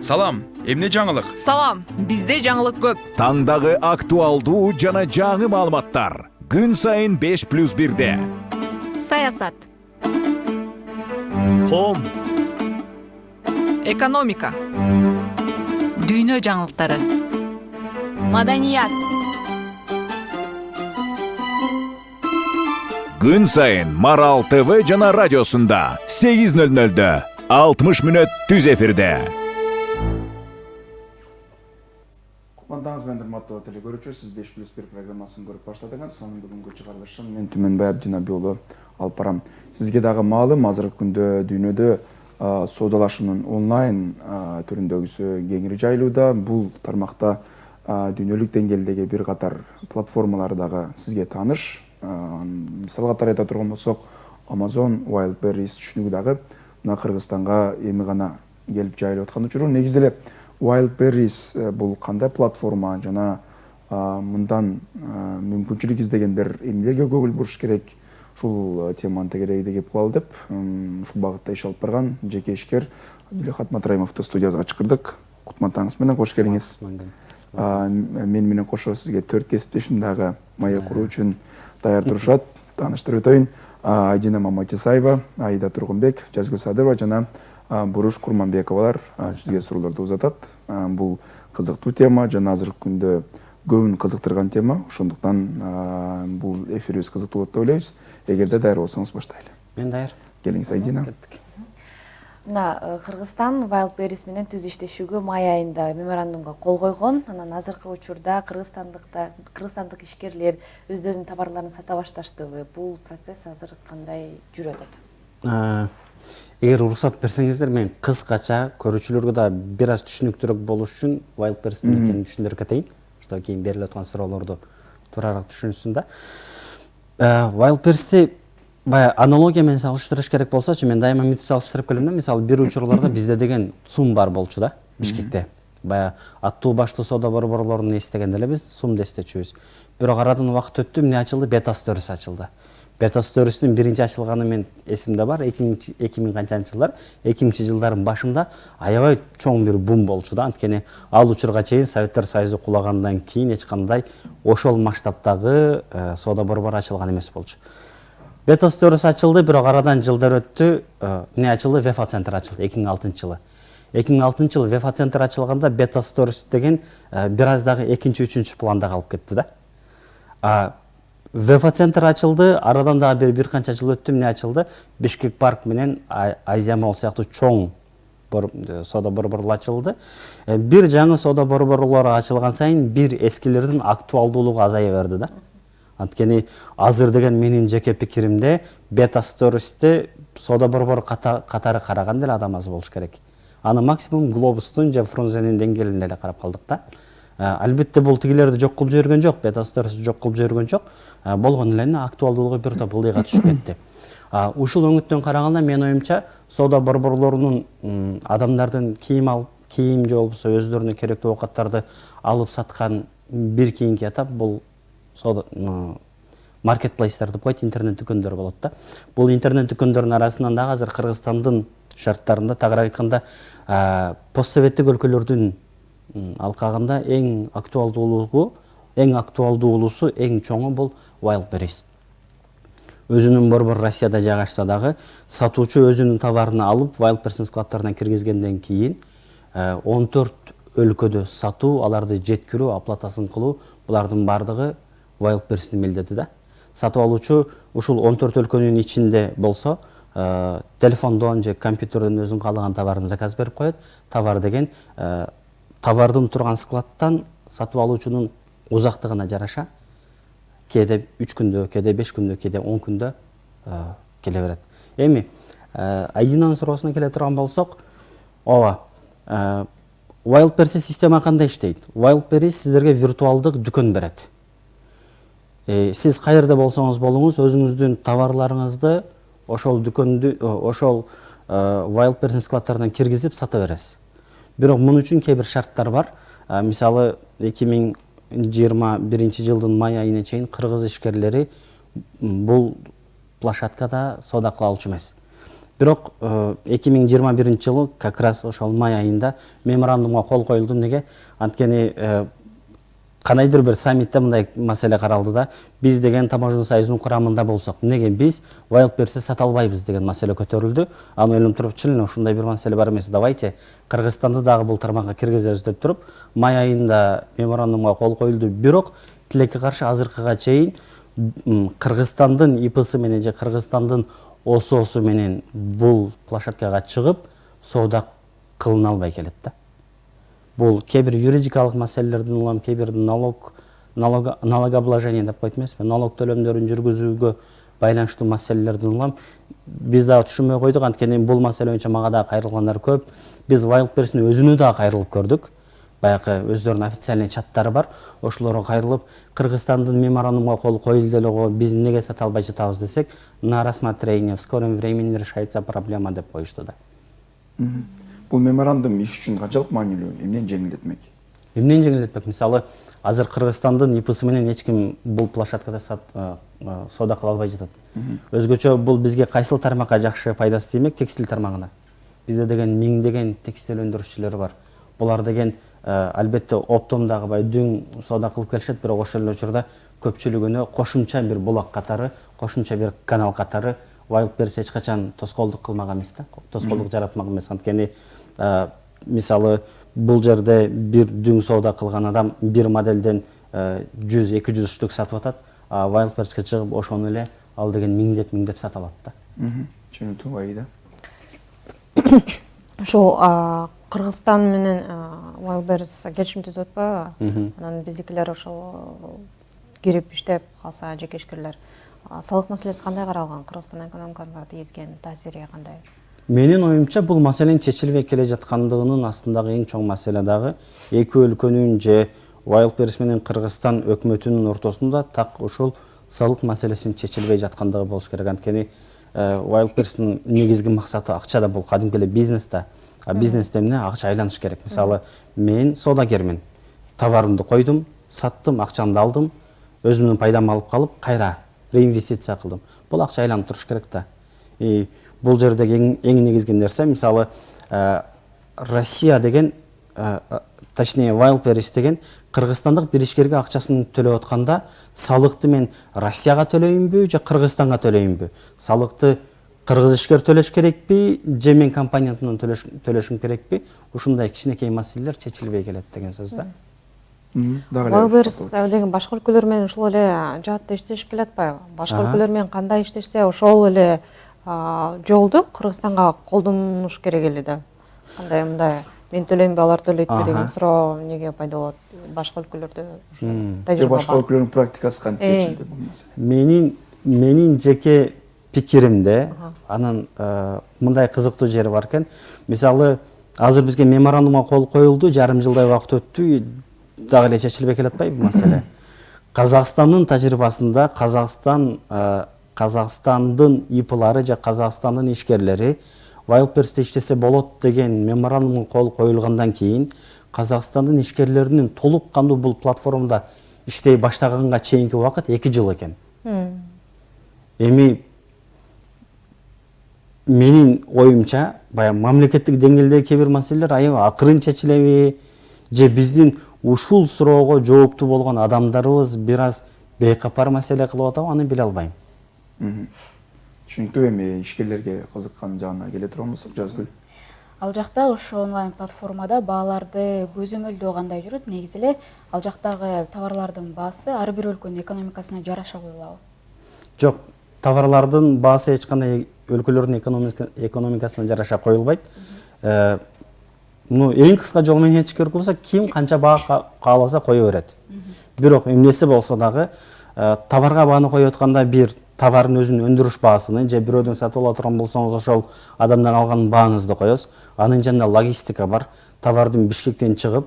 Салам, эмне жаңылык? Салам, бизде жаңылык көп. Таңдағы актуалдуу жана жаңы маалыматтар. Күн сайын 5+1-де. Саясат, Ком, экономика, дүйнө жаңылыктары, маданият. күн сайын Марал ТВ жана радиосунда 8:00-дө 60 мүнөт түз эфирде. Кутмандаңыз мен урматтуу телекөрүүчү, сиз 5+1 программасын көрүп баштадыңыз. Анын бүгүнкү чыгарылышын мен Түмөнбай Абдинабиулу алып барам. Сизге дагы маалым, азыркы күндө дүйнөдө соодалашуунун онлайн түрүндөгүсү кеңири жайылууда. Бул тармакта дүйнөлүк деңгээлдеги бир катар платформалар дагы сизге тааныш. Мисал катары айта турган болсок, Amazon, Wildberries түшүнүгү дагы мына Кыргызстанга эми гана келип жайылып аткан учуру. Негизи эле Wildberries бул кандай платформа жана мындан мүмкүнчүлүк издегендер эмнелерге көңүл буруш керек? Ушул теманын тегерегиде кеп калалы деп ушул багытта иш алып барган жеке ишкер Абдилахат Матраимовду студияга чакырдык. Кутмандаңыз менен кош келиңиз. Мен менен кошо сизге 4 кесиптешим дагы маек куруу үчүн даяр турушат. Тааныштырып өтөйүн. Айдина Маматисаева, Айда Тургунбек, Жазгүл Садырова жана Буруш Курманбековалар сизге суроолорду узатат. Бул кызыктуу тема жана азыркы күндө көбүн кызыктырган тема. Ошондуктан бул эфирибиз кызыктуу болот деп ойлойбуз. Эгерде даяр болсоңуз баштайлы. Мен даяр. Келиңиз Айдина. Мына Кыргызстан Wildberries менен түз иштешүүгө май айында меморандумга кол койгон. Анан азыркы учурда кыргызстандык ишкерлер өздөрүнүн товарларын сата башташтыбы? Бул процесс азыр кандай жүрүп атат? Эгер уруксат берсеңиздер, мен кыскача көрүүчүлөргө да бир аз түшүнүктүүрөөк болуш үчүн Wildberries менен түшүндүрүп кетейин. Ошто кийин берилип аткан суроолорду туурараак түшүнүшсүн да. Wildberriesти баягы аналогия менен салыштырыш керек болсочу, мен дайыма мынтип салыштырып келем да. Мисалы, бир учурларда бизде деген ЦУМ бар болчу да, Бишкекте. Баягы аттуу баштуу соода борборлорун эстегенде эле биз ЦУМду эстечүбүз. Бирок арадан убакыт өттү, эмне ачылды? Бета-сторис ачылды. Бета-стористин биринчи ачылганы мен эсимде бар, 2000 канчанчы жылдар, 2000-жылдардын башында аябай чоң бир бум болчу да. Анткени ал учурга чейин Советтер Союзу кулагандан кийин эч кандай ошол масштабтагы соода борбору ачылган эмес болчу. Бета-сторис ачылды, бирок арадан жылдар өттү, эмне ачылды? Вефа-центр ачылды 2006-жылы. 2006-жылы Вефа-центр ачылганда Бета-сторис деген бир аз дагы экинчи, үчүнчү планда калып кетти да. Вефа-центр ачылды, арадан дагы бир канча жыл өттү, эмне ачылды? Бишкек парк менен Азия-Мол сыяктуу чоң соода борборлор ачылды. Бир жаңы соода борборлору ачылган сайын бир эскилердин актуалдуулугу азая берди да. Анткени азыр деген менин жеке пикиримде Бета-стористе соода борбору катары караганда эле адам аз болуш керек. Аны максимум Глобустун же Фрунзенин деңгээлинде эле карап калдык да. Албетте бул тигилерди жок кылып жиберген жок, Бета-стористи жок кылып жиберген жок. Болгон эле актуалдуулугу бир топ ылдыйга түшүп кетти. Ушул өңүттөн караганда мен оюмча соода борборлорунун адамдардын кийим же болбосо өздөрүнө керектүү оокаттарды алып саткан бир кийинки этап бул маркетплейстер деп коет, интернет дүкөндөр болот да. Бул интернет дүкөндөрүнүн арасынан дагы азыр Кыргызстандын шарттарында, тагыраак айтканда, постсоветтик өлкөлөрдүн алкагында эң актуалдуулусу, эң чоңу бул Wildberries. Өзүнүн борбору Россияда жайгашса дагы, сатуучу өзүнүн товарын алып Wildberries складтарына киргизгенден кийин 14 өлкөдө сатуу, аларды жеткирүү, оплатасын кылуу, булардын бардыгы Wildberries'tin милдети да. Сатып алуучу ушул 14 өлкөнүн ичинде болсо, телефондон же компьютерден өзүнүн каалаган товарын заказ берип коет. Товар деген товардын турган складтан сатып алуучунун узактыгына жараша кээде 3 күндө, кээде 5 күндө, кээде 10 күндө келе берет. Эми Айдинанын суроосуна келе турган болсок, Wildberries система кандай иштейт? Wildberries сиздерге виртуалдык дүкөн берет. Сиз кайерде болсоңуз болуңуз, өзүңүздүн товарларыңызды ошол дүкөндү, ошол Wildberries складтарынан киргизип сата бересиз. Бирок муну үчүн кээ бир шарттар бар. Мисалы 2021 жылдын май айына чейин кыргыз ишкерлери бул площадкада соода кыла алчу эмес. Бирок 2021 жылы как раз ошол май айында меморандумга кол коюлду. Неге? Анткени кандайдыр бир саммитте мындай маселе каралды да, биз деген таможня союзунун курамында болсок, неге биз Wildberries'и сата албайбыз деген маселе көтөрүлдү. Аны ойлонуп туруп, чын ушундай бир маселе бар эмес, давайте Кыргызстанды дагы бул тармакка киргизебиз деп туруп, май айында меморандумга кол коюлду. Бирок тилекке каршы азыркыга чейин Кыргызстандын ИПсы менен же Кыргызстандын ОСОсу менен бул площадкага чыгып соода кылына албай келет да. Бул кээ бир юридикалык маселелердин улам, кээ бир налогообложение деп койт эмеспи, налог төлөмдөрүн жүргүзүүгө байланыштуу маселелердин улам биз дагы түшүнбөй койдук. Анткени бул маселе боюнча мага дагы кайрылгандар көп. Биз Wildberries'ин өзүнө дагы кайрылып көрдүк. Баягы өздөрүнүн официальный чаттары бар. Ошолорго кайрылып, Кыргызстандын меморандумга кол коюлду эле го, биз эмнеге сата албай жатабыз десек, на рассмотрение в скором времени решается проблема деп коюшту да. Бул меморандум иш үчүн канчалык маанилүү, эмнени жеңилдетмек? Эмнени жеңилдетмек? Мисалы, азыр Кыргызстандын ИПсы менен эч ким бул площадкада соода кыла албай жатат. Өзгөчө бул бизге кайсыл тармакка жакшы пайдасы тиймек? Текстиль тармагына. Бизде деген миңдеген текстиль өндүрүүчүлөр бар. Булар деген албетте оптомдагы бай дүң соода кылып келишет, бирок ошол эле учурда көпчүлүгүнө кошумча бир булак катары, кошумча бир канал катары Wildberries эч качан тоскоолдук кылмаган эмес да, тоскоолдук жаратмаган эмес. Анткени мисалы бул жерде бир дүң соода кылган адам бир модельден 100-200 штук сатып атат, Wildberries'ке чыгып ошону эле ал деген миңдеп сата алат да. Түшүнүктүү байда. Ошол Кыргызстан менен Wildberries келишим түзүп атпайбы? Анан биздикилер ошол кирип иштеп калса, жеке ишкерлер салык маселеси кандай каралган? Кыргызстан экономикасына тийгизген таасири кандай? Менин оюмча бул маселенин чечилбей келе жаткандыгынын астындагы эң чоң маселе дагы эки өлкөнүн же Wildberries менен Кыргызстан өкмөтүнүн ортосунда так ушул салык маселесинин чечилбей жаткандыгы болуш керек. Анткени Wildberries'ин негизги максаты акча да, бул кадимки эле бизнес да. Бизнесте эмне? Акча айланыш керек. Мисалы, мен соодагермин. Товарымды койдум, саттым, акчамды алдым, өзүмдүн пайдамды алып калып, кайра реинвестиция кылдым. Бул акча айланып туруш керек да. Бул жердеги эң негизги нерсе, мисалы, Россия деген, точнее Wildberries деген кыргызстандык бир ишкерге акчасын төлөп атканда, салыкты мен Россияга төлөйүнбү же Кыргызстанга төлөйүнбү? Салыкты кыргыз ишкер төлөш керекпи же мен компаниямдан төлөшүм керекпи? Ушундай кичинекей маселелер чечилбей келет деген сөз да. Wildberries деген башка өлкөлөр менен ушул эле жаатта иштешип келе атпайбы? Башка өлкөлөр менен кандай иштешсе, ошол эле жолду Кыргызстанга колдонуш керек эле да. Кандай мындай мен төлөймүнбү, алар төлөйтпү деген суроо неге пайда болот? Башка өлкөлөрдө тажрыйба бар. Башка өлкөлөрдүн практикасы кантип чечилди бул маселе? Менин жеке пикиримде анын мындай кызыктуу жери бар экен. Мисалы, азыр бизге меморандумга кол коюлду, жарым жылдай убакыт өттү, дагы эле чечилбей келатпайбы маселе? Казакстандын тажрыйбасында Казакстандын ИПлары же Казакстандын ишкерлери Wildberries'те иштесе болот деген меморандумга кол коюлгандан кийин Казакстандын ишкерлеринин толук кандуу бул платформада иштей баштаганга чейинки убакыт 2 жыл экен. Эми менин оюмча, баягы мамлекеттик деңгээлдеги кээ бир маселелер аябай акырын чечилеби же биздин ушул суроого жооптуу болгон адамдарыбыз бир аз бейкапар маселе кылып атабы, аны биле албайм. Түшүнүктүү. Эми ишкерлерге кызыккан жагына келе турган болсок, Жазгүл. Ал жакта ошо онлайн платформада бааларды көзөмөлдөө кандай жүрөт? Негизи эле ал жактагы товарлардын баасы ар бир өлкөнүн экономикасына жараша коюлабы? Жок, товарлардын баасы эч кандай өлкөлөрдүн экономикасына жараша коюлбайт. Эң кыска жол менен айтыш керек болсо, ким канча баа кааласа кое берет. Бирок эмнеси болсо дагы товарга бааны коюп атканда бир товардын өзүнүн өндүрүш баасыны же бирөөдөн сатып ала турган болсоңуз ошол адамдан алган бааңызды коесуз. Анын жанында логистика бар. Товардын Бишкектен чыгып,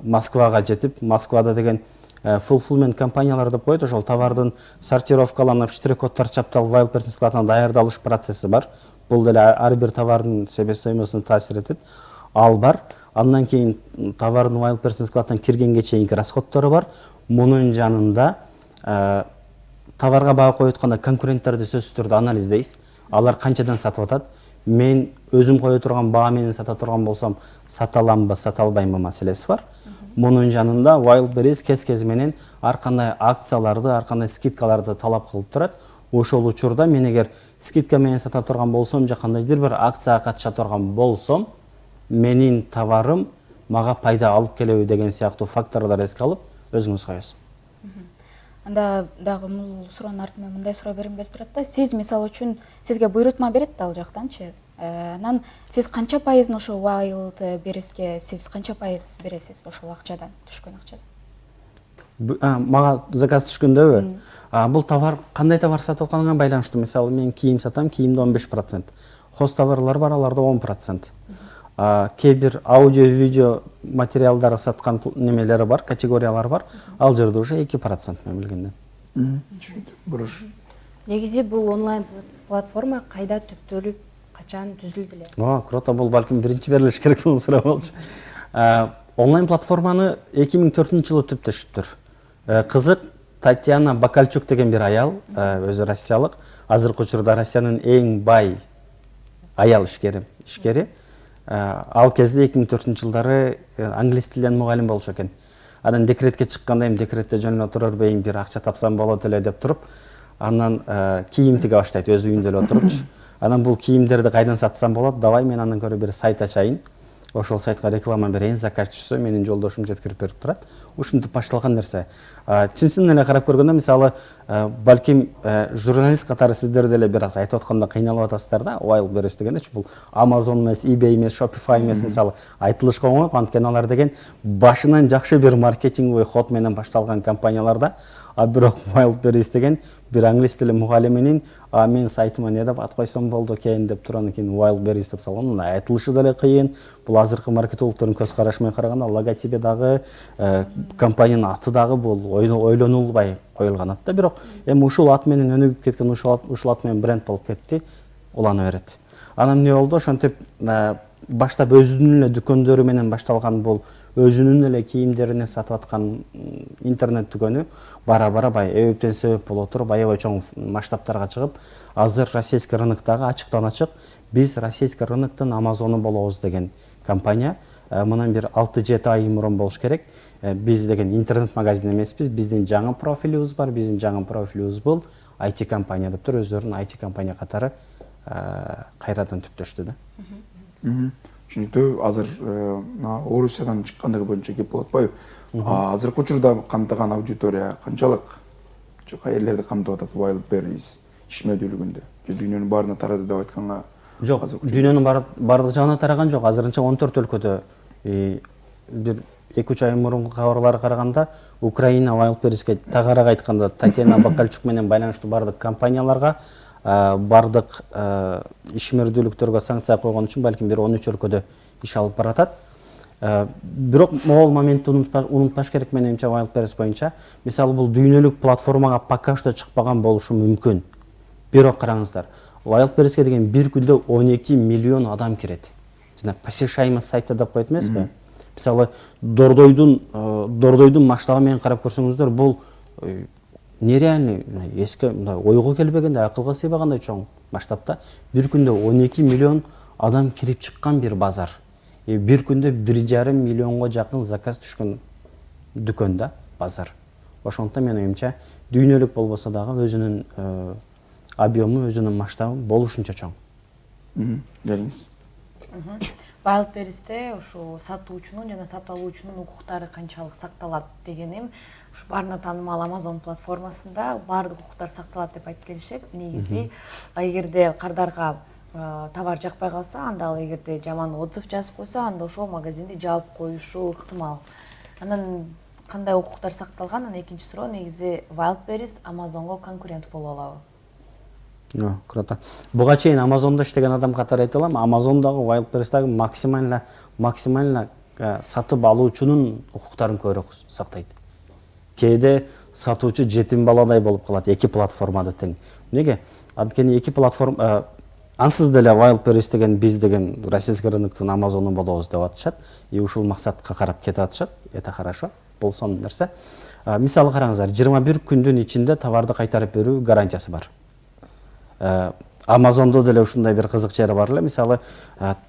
Москвага жетип, Москвада деген fulfillment компаниялар деп коет, ошол товардын сортировкаланып, штрих-коддор чапталып, Wildberries складына даярдалыш процесси бар. бул деле ар бир товардын себестоимостуна таасир этет. Ал бар. Андан кийин товардын Wildberries складтан киргенге чейинки расходтору бар. Мунун жанында товарга баа коюп атканда конкуренттерди сөзсүз түрдө анализдейбиз. Алар канчадан сатып атат? Мен өзүм кое турган баа менен сата турган болсом, сата аламбы, сата албаймбы маселеси бар. Мунун жанында Wildberries кез менен ар кандай акцияларды, ар кандай скидкаларды талап кылып турат. Ошол учурда мен эгер скидка менен сата турган болсом, же кандайдыр бир акцияга катыша турган болсом, менин товарым мага пайда алып келеби деген сыяктуу факторлорду эске алып, өзүңүз коесуз. Анда дагы бул суроонун артынан мындай суроо бергим келип турат да. Сиз мисалы үчүн сизге буйрутма берет да ал жактанчы. Анан сиз канча пайызын ошо Wildberriesке сиз канча пайыз бересиз ошол акчадан, түшкөн акчадан? Мага заказ түшкөндөбү? Бул товар кандай товар сатып атканга байланыштуу. Мисалы мен кийим сатам, кийимде 15%. Хоз товарлар бар, аларда 10%. Кээ бир аудио, видео материалдар саткан немелери бар, категориялар бар. Ал жерде уже 2% мен билгенден. Буруш. Негизи бул онлайн платформа кайда түптөлүп, качан түзүлдү эле? Круто, бул балким биринчи берилиш керек бул суроо болчу. Онлайн платформаны 2004-жылы түптөшүптүр. Кызык, Татьяна Бакальчук деген бир аял, өзү россиялык, азыркы учурда Россиянын эң бай аял ишкери. Ал кезде 2004-жылдары англис тилден мугалим болчу экен. Анан декретке чыкканда эми декретте жөнүнө турарбайм, бир акча тапсам болот эле деп туруп, анан кийим тиге баштайт өз үйүндө эле отурупчу. Анан бул кийимдерди кайдан сатсам болот? Давай мен андан көрө бир сайт ачайын. Ошол сайтка реклама берейин, заказ түшсө, менин жолдошум жеткирип берип турат. Ушинтип башталган нерсе. Чынчын эле карап көргөндө, мисалы, балким журналист катары сиздер деле бир аз айтып атканда кыйналып атасыздар да, Wildberries дегенде, бул Amazon эмес, eBay эмес, Shopify эмес, мисалы, айтылышка оңой, анткени алар деген башынан жакшы бир маркетинговый ход менен башталган компанияларда. Бирок Wildberries деген бир англис тили мугалиминин мен сайтыма не деп ат койсом болду экен деп турган кийин Wildberries деп салган. Айтылышы деле кыйын. Бул азыркы маркетологдордун көз карашы менен караганда логотипи дагы, компаниянын аты дагы бул ойлонулбай коюлган ат да. Бирок эми ушул ат менен өнүгүп кеткен, ушул ат менен бренд болуп кетти, улана берет. Анан эмне болду? Ошентип баштап өзүнүн эле дүкөндөрү менен башталган бул өзүнүн эле кийимдерин сатып аткан интернет дүкөнү бара-бара эбептен себеп боло туруп, аябай чоң масштабтарга чыгып, азыр российский рыноктагы ачыктан ачык биз российский рыноктун Амазону болобуз деген компания. Мындан бир 6-7 ай мурун болуш керек. Биз деген интернет магазин эмеспиз, биздин жаңы профилибиз бар. Биздин жаңы профилибиз бул IT компания деп тур, өздөрүнүн IT компания катары кайрадан түптөштү да. Түшүнүктүү. Азыр Орусиядан чыккандыгы боюнча кеп болот атпайбы? Азыркы учурда камтыган аудитория канчалык? Кай элдерди камтып атат Wildberries ишмөдүүлүгүндө? Дүйнөнүн баарына тарады деп айтканга? Жок, дүйнөнүн бардык жагына тараган жок. Азырынча 14 өлкөдө бир 2-3 ай мурунку кабарларга караганда Украина Wildberriesке тагыраак айтканда Татьяна Бакальчук менен байланыштуу бардык компанияларга, бардык ишмердүүлүктөргө санкция койгон үчүн балким бир 13 өлкөдө иш алып баратат. Бирок могул моментти унутпаш керек менимче Wildberries боюнча. Мисалы бул дүйнөлүк платформага пока что чыкпаган болушу мүмкүн. Бирок караңыздар, Wildberriesке деген бир күндө 12 миллион адам кирет. Жана посещаемость сайта деп коет эмеспи? Мисалы Дордойдун масштабы менен карап көрсөңүздөр, бул нереальный, эске ойго келбегенде, акылга сыйбагандай чоң масштабта бир күндө 12 миллион адам кирип чыккан бир базар. Бир күндө 1,5 миллионго жакын заказ түшкөн дүкөн да, базар. Ошондуктан мен оюмча дүйнөлүк болбосо дагы өзүнүн объему, өзүнүн масштабы болушунча чоң. Дериңиз. Wildberries'те ушу сатуучунун жана саталуучунун укуктары канчалык сакталат дегеним, ушу баарына таанымал Amazon платформасында баардык укуктар сакталат деп айтып келишет. Негизи, эгерде кардарга товар жакпай калса, анда ал эгерде жаман отзыв жазып койсо, анда ошол магазинди жаап коюшу ыктымал. Анан кандай укуктар сакталган? Анан экинчи суроо, негизи Wildberries Amazonго конкурент боло алабы? Круто. Буга чейин Amazonда иштеген адам катары айта алам. Amazondагы Wildberries'дагы максимально сатып алуучунун укуктарын көбүрөөк сактайт. Кээде сатуучу жетим баладай болуп калат эки платформада тең. Неге? Анткени эки платформа ансыз деле Wildberries деген биз деген российский рыноктун Амазону болобуз деп атышат. И ушул максатка карап кетип атышат. Это хорошо. Бул сонун нерсе. Мисалы караңыздар, 21 күндүн ичинде товарды кайтарып берүү гарантиясы бар. Амазондо деле ушундай бир кызык жери бар эле. Мисалы,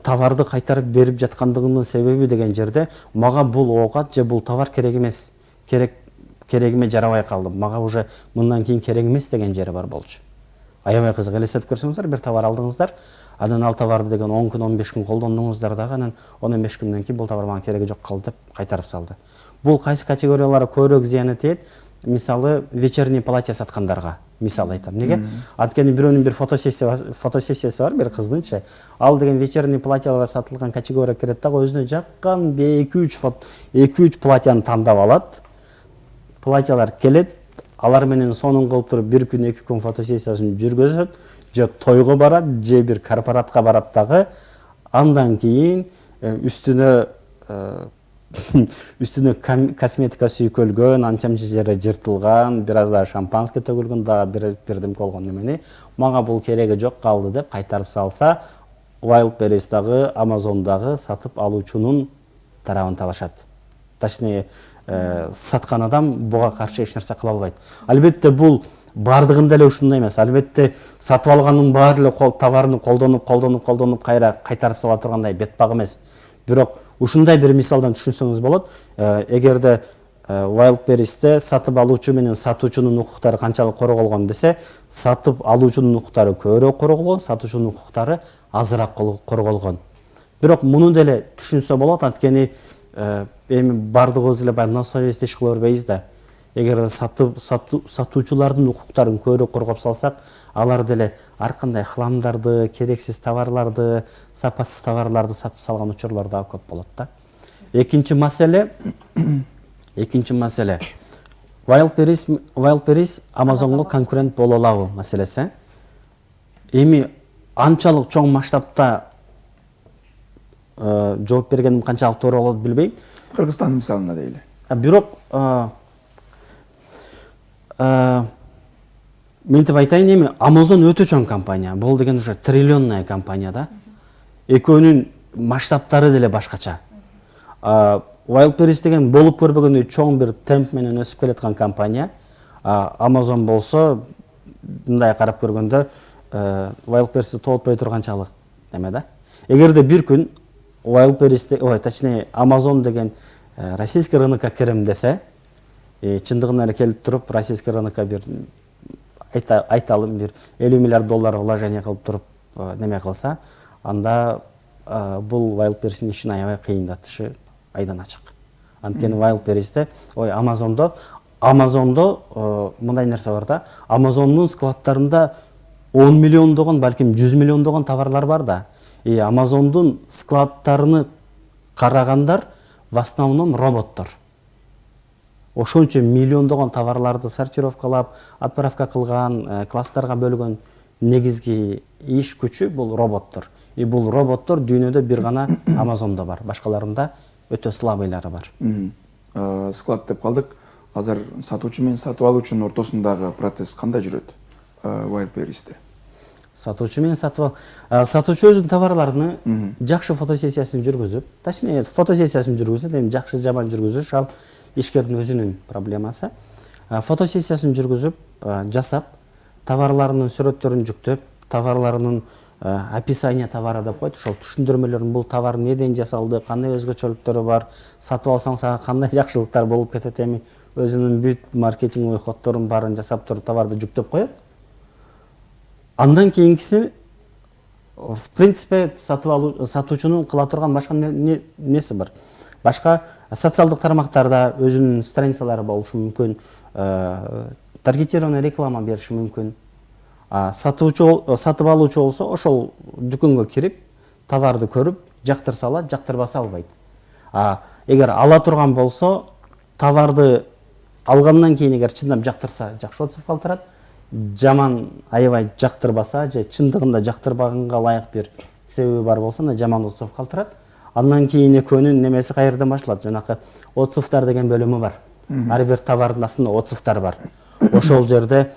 товарды кайтарып берип жаткандыгынын себеби деген жерде мага бул оокат же бул товар керек эмес. Керегиме жарабай калдым. Мага уже мындан кийин керек эмес деген жери бар болчу. Аябай кызык. Элестетип көрсөңүздөр, бир товар алдыңыздар. Анан ал товарды деген 10 күн, 15 күн колдондуңуздар дагы, анан 10-15 күндөн кийин бул товар мага кереги жок калды деп кайтарып салды. Бул кайсы категорияларга көбүрөөк зыяны тиет? Мисалы, вечерний платье саткандарга. Мисалы айтам. Неге? Анткени бирөөнүн бир фотосессиясы бар, бир кыздынчы. Ал деген вечерний платьяларга сатылган категория кирет дагы, өзүнө жаккан 2-3 платьяны тандап алат. Платьялар келет, алар менен сонун кылып туруп 1 күн, 2 күн фотосессиясын жүргүзөт, же тойго барат, же бир корпоратка барат дагы. Андан кийин үстүнө косметика сүйкөлгөн, анчамчы жери жыртылган, бир аз да шампанский төгүлгөн, дагы бирдем болгон немени мага бул кереги жок калды деп кайтарып салса, Wildberries дагы, Amazon дагы сатып алуучунун тарабын талашат. Точнее, саткан адам буга каршы эч нерсе кыла албайт. Албетте бул бардыгында эле ушундай эмес. Албетте сатып алганын баары эле товарын колдонуп кайра кайтарып сала тургандай бетбак эмес. Бирок ушундай бир мисалдан түшүнсөңүз болот. Эгерде Wildberries'те сатып алуучу менен сатуучунун укуктары канчалык корголгон десе, сатып алуучунун укуктары көбүрөөк корголгон, сатуучунун укуктары азыраак корголгон. Бирок муну деле түшүнсө болот, анткени эми бардыгыбыз эле баягы на совесть иш кыла бербейбиз да. Эгер сатуучулардын укуктарын көбүрөөк коргоп салсак, алар деле ар кандай хламдарды, керексиз товарларды, сапасыз товарларды сатып салган учурлар да көп болот да. Экинчи маселе Wildberries Amazonго конкурент боло алабы маселеси. Эми анчалык чоң масштабта жооп бергеним канчалык туура болот билбейм. Кыргызстандын мисалына дейли. Бирок мынтип айтайын, эми Amazon өтө чоң компания. Бул деген уже триллионная компания да. Экөөнүн масштабтары деле башкача. Wildberries деген болуп көрбөгөндөй чоң бир темп менен өсүп келаткан компания. Amazon болсо мындай карап көргөндө Wildberries'ти тоотпой турганчалык эме да. Эгерде бир күн Wildberries'ти, точнее Amazon деген российский рынокко кирем десе, чындыгында эле келип туруп российский рынокко бир айталым бир 50 миллиард доллар вложение кылып туруп неме кылса, анда бул Wildberries'тин ишин аябай кыйындатышы айдан ачык. Анткени Wildberries'те, Amazon'do мындай нерсе бар да. Amazon'дун складтарында 10 миллиондогон, балким 100 миллиондогон товарлар бар да. Amazon'дун складтарыны карагандар в основном роботтор. Ошончо миллиондогон товарларды сортировкалап, отправка кылган, класстарга бөлгөн негизги иш күчү бул роботтор. Бул роботтор дүйнөдө бир гана Amazon'да бар, башкаларында өтө слабыйлары бар. Склад деп калдык. Азыр сатуучу менен сатып алуучунун ортосундагы процесс кандай жүрөт Wildberries'те? Сатуучу менен сатуучу өзүнүн товарларыны жакшы фотосессиясын жүргүзүп, точнее фотосессиясын жүргүзүп, эми жакшы жаман жүргүзүш ал ишкердин өзүнүн проблемасы. Фотосессиясын жүргүзүп, жасап, товарларынын сүрөттөрүн жүктөп, товарларынын описание товара деп коет, ошол түшүндүрмөлөрүн, бул товар неден жасалды, кандай өзгөчөлүктөрү бар, сатып алсаң сага кандай жакшылыктар болуп кетет, эми өзүнүн бүт маркетинговый ходдорун баарын жасап туруп товарды жүктөп коет. Андан кийинкиси, в принципе, сатуучунун кыла турган башка неси бар. Башка социалдык тармактарда өзүнүн страницалары болушу мүмкүн, таргетированный реклама бериши мүмкүн. Сатып алуучу болсо, ошол дүкөнгө кирип, товарды көрүп, жактырса алат, жактырбаса албайт. Эгер ала турган болсо, товарды алгандан кийин эгер чындап жактырса, жакшы отзыв калтырат. Жаман аябай жактырбаса, же чындыгында жактырбаганга ылайык бир себеби бар болсо, жаман отзыв калтырат. Андан кийин экөөнүн немеси кайерден башталат? Жанакы отзывдар деген бөлүмү бар. Ар бир товардын астында отзывдар бар. Ошол жерде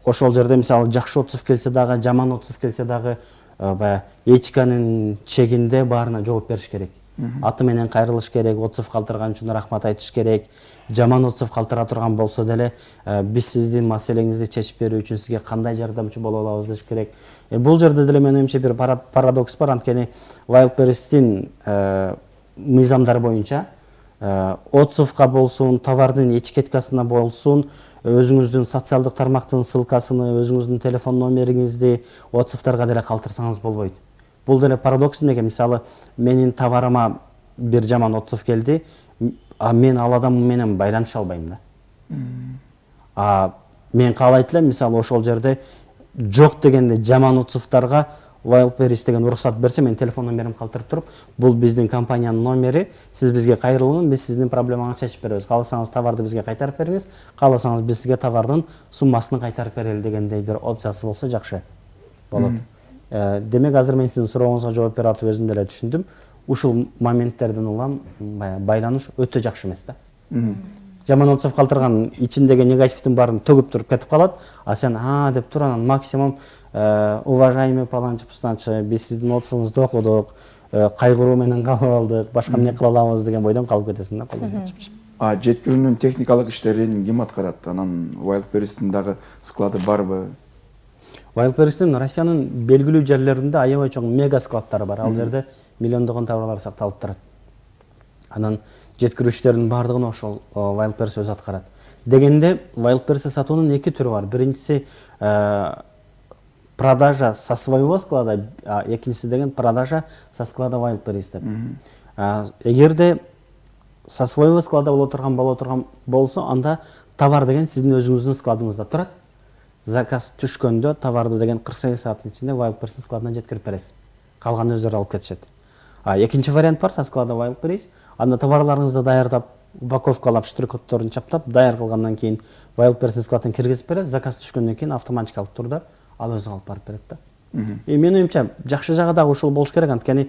ошол жерде мисалы жакшы отзыв келсе дагы, жаман отзыв келсе дагы баягы этиканын чегинде баарына жооп бериш керек. Аты менен кайрылыш керек, отзыв калтырган үчүн рахмат айтыш керек. Жаман отзыв калтыра турган болсо деле биз сиздин маселеңизди чечип берүү үчүн сизге кандай жардамчы боло алабыз деш керек. Бул жерде деле менин оюмча бир парадокс бар, анткени Wildberries'тин мыйзамдары боюнча отзывга болсун, товардын этикеткасына болсун, өзүңүздүн социалдык тармактын ссылкасыны, өзүңүздүн телефон номериңизди отзывдарга деле калтырсаңыз болбойт. Бул деле парадокс эмнеге? Мисалы, менин товарыма бир жаман отзыв келди, а мен ал адам менен байланыша албайм да. Мен каалайт элем, мисалы ошол жерде жок дегенде жаман отзывдарга Wildberries деген уруксат берсе, мен телефон номерим калтырып туруп, бул биздин компаниянын номери, сиз бизге кайрылыңыз, биз сиздин проблемаңызды чечип беребиз. Кааласаңыз товарды бизге кайтарып бериңиз, кааласаңыз биз сизге товардын суммасын кайтарып берели дегендей бир опциясы болсо жакшы болот. Демек азыр мен сиздин сурооңузга жооп берип атып өзүм деле түшүндүм. Ушул моменттерден улам байланыш өтө жакшы эмес да. Жаман отзыв калтырган ичиндеги негативдин баарын төгүп туруп кетип калат, а сен деп тур анан максимум уважаемый паланчы-пустанчы, биз сиздин отзывыңызды окудук, кайгыруу менен кабыл алдык, башка эмне кыла алабыз деген бойдон калып кетесиң да, колдон чыпчы. Жеткирүүнүн техникалык иштерин ким аткарат? Анан Wildberries'тин дагы склады барбы? Wildberries'тин Россиянын белгилүү жерлеринде аябай чоң мега складдары бар. Ал жерде миллиондогон товарлар сакталып турат. Анан жеткирүү иштеринин баардыгын ошол Wildberries өзү аткарат. Дегенде Wildberries сатуунун эки түрү бар. Биринчиси продажа со своего склада, экинчиси деген продажа со склада Wildberries деп. Эгерде со своего склада боло турган болсо, анда товар деген сиздин өзүңүздүн складыңызда турат. Заказ түшкөндө товарды деген 48 сааттын ичинде Wildberries складына жеткирип бересиз. Калганын өздөрү алып кетишет. Экинчи вариант бар, со склада Wildberries. Анда товарларыңызды даярдап, упаковкалап, штрих-коддорун чаптап, даяр кылгандан кийин Wildberries складына киргизип берет. Заказ түшкөндөн кийин автоматикалык турда ал өзү алып барып берет да. Менин оюмча жакшы жагы дагы ушул болуш керек, анткени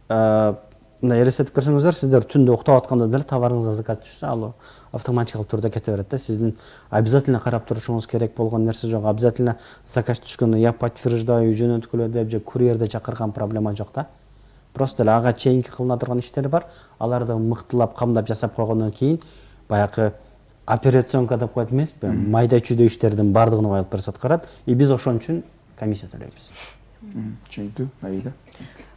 мындай элестетип көрсөңүздөр, сиздер түндө уктап атканда деле товарыңызга заказ түшсө, ал автоматикалык турда кете берет да. Сиздин обязательно карап турушуңуз керек болгон нерсе жок. Обязательно заказ түшкөндө я подтверждаю, жөнөткүлө деп же курьерде чакырган проблема жок да. Просто эле ага чейинки кылына турган иштер бар. Аларды мыктылап, камдап жасап койгондон кийин баягы операционка деп коет эмеспи? Майда чүйдө иштердин баардыгын Wildberries аткарат. Биз ошон үчүн комиссия төлөйбүз. Түшүнүктүү, Аида.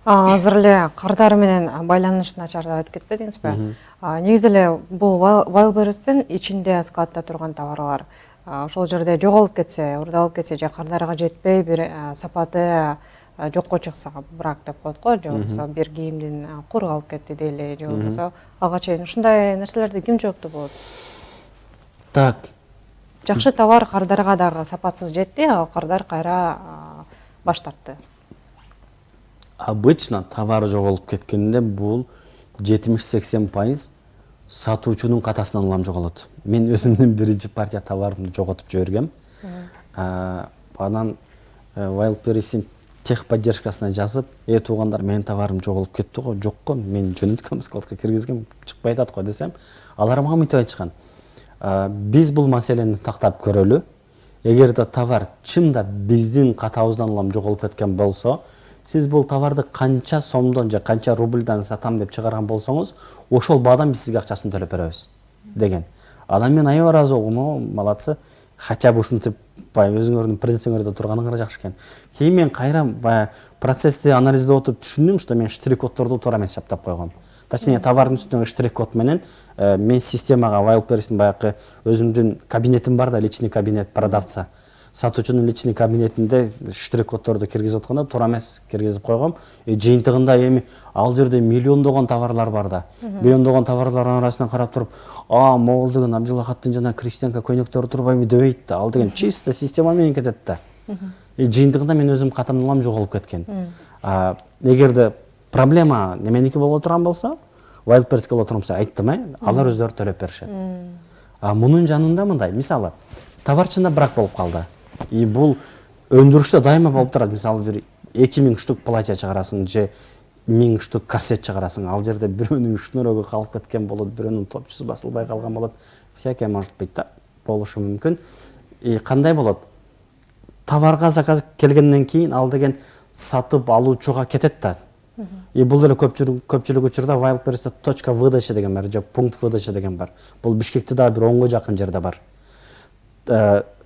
Азыр эле кардар менен байланыш начарлап өтүп кетпедиңизби? Негизи эле бул Wildberries'тин ичинде складда турган товарлар ошол жерде жоголуп кетсе, урдалып кетсе, же кардарга жетпей бир сапаты жокко чыкса, брак деп коет го, же болбосо бир кийимдин куру алып кетти дейли, же болбосо ага чейин ушундай нерселерди ким жооптуу болот? Так. Жакшы товар кардарга дагы сапатсыз жетти, ал кардар кайра баш тартты. Обычно товар жоголуп кеткенде бул 70-80% сатуучунун катасынан улам жоголот. Мен өзүмдүн биринчи партия товарымды жоготуп жибергем. Анан Wildberries'тин техподдержкасына жазып, туугандар, менин товарым жоголуп кетти го, жокко, мен жөнөткөм, складка киргизгем, чыкпай атат го десем, алар мага мынтип айтышкан. Биз бул маселени тактап көрөлү. Эгерде товар чында биздин катабыздан улам жоголуп кеткен болсо, сиз бул товарды канча сомдон же канча рубльдан сатам деп чыгарган болсоңуз, ошол баадан биз сизге акчасын төлөп беребиз деген. Анан мен аябай ыраазы болдум, молодцы. Хотя бы ушинтип өзүңөрдүн принципиңерде турганыңар жакшы экен. Кийин мен кайра процессти анализдеп отуп түшүндүм, что мен штрих-коддорду туура эмес чаптап койгом. Точнее, товардын үстүнө штрих-код менен мен системага Wildberries'тин баягы өзүмдүн кабинетим бар да, личный кабинет продавца. Сатуучунун личный кабинетинде штрих-коддорду киргизип атканда туура эмес киргизип койгом. Жыйынтыгында эми ал жерде миллиондогон товарлар бар да. Миллиондогон товарлардын арасынан карап туруп, могул деген Абдилахаттын жана Кристианка көйнөктөрү турбайбы дебейт да. Ал деген чисто система менен кетет да. Жыйынтыгында мен өзүм катамдын улам жоголуп кеткен. Эгерде проблема неменики боло турган болсо, Wildberries'ке боло турган болсо айттым, алар өздөрү төлөп беришет. Мунун жанында мындай, мисалы, товарчында брак болуп калды. Бул өндүрүштө дайыма болуп турат. Мисалы, бир 2000 штук платье чыгарасың же 1000 штук корсет чыгарасың. Ал жерде бирөөнүн шнурогу калып кеткен болот, бирөөнүн топчусу басылбай калган болот. Всякое может быть да, болушу мүмкүн. Кандай болот? товарга заказ келгенден кийин ал деген сатып алуучуга кетет да. Бул деле көпчүлүк учурда Wildberries'те точка выдача деген бар, же пункт выдача деген бар. Бул Бишкекте дагы бир 10го жакын жерде бар.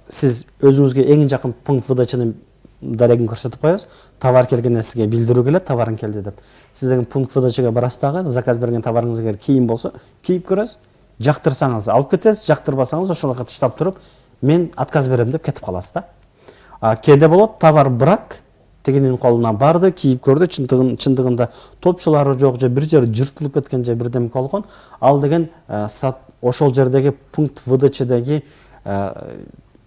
Сиз өзүңүзгө эң жакын пункт выдачанын дарегин көрсөтүп коесуз. Товар келгенде сизге билдирүү келет, товарың келди деп. Сиз деген пункт выдачага барасыз дагы, заказ берген товарыңыз эгер кийим болсо, кийип көрөсүз. Жактырсаңыз алып кетесиз, жактырбасаңыз ошолорго таштап туруп, мен отказ берем деп кетип каласыз да. Кээде болот, товар брак, тегинин колуна барды, кийип көрдү, чындыгында топчулары жок, же бир жери жыртылып кеткен, же бирдеме болгон. Ал деген ошол жердеги пункт выдачадагы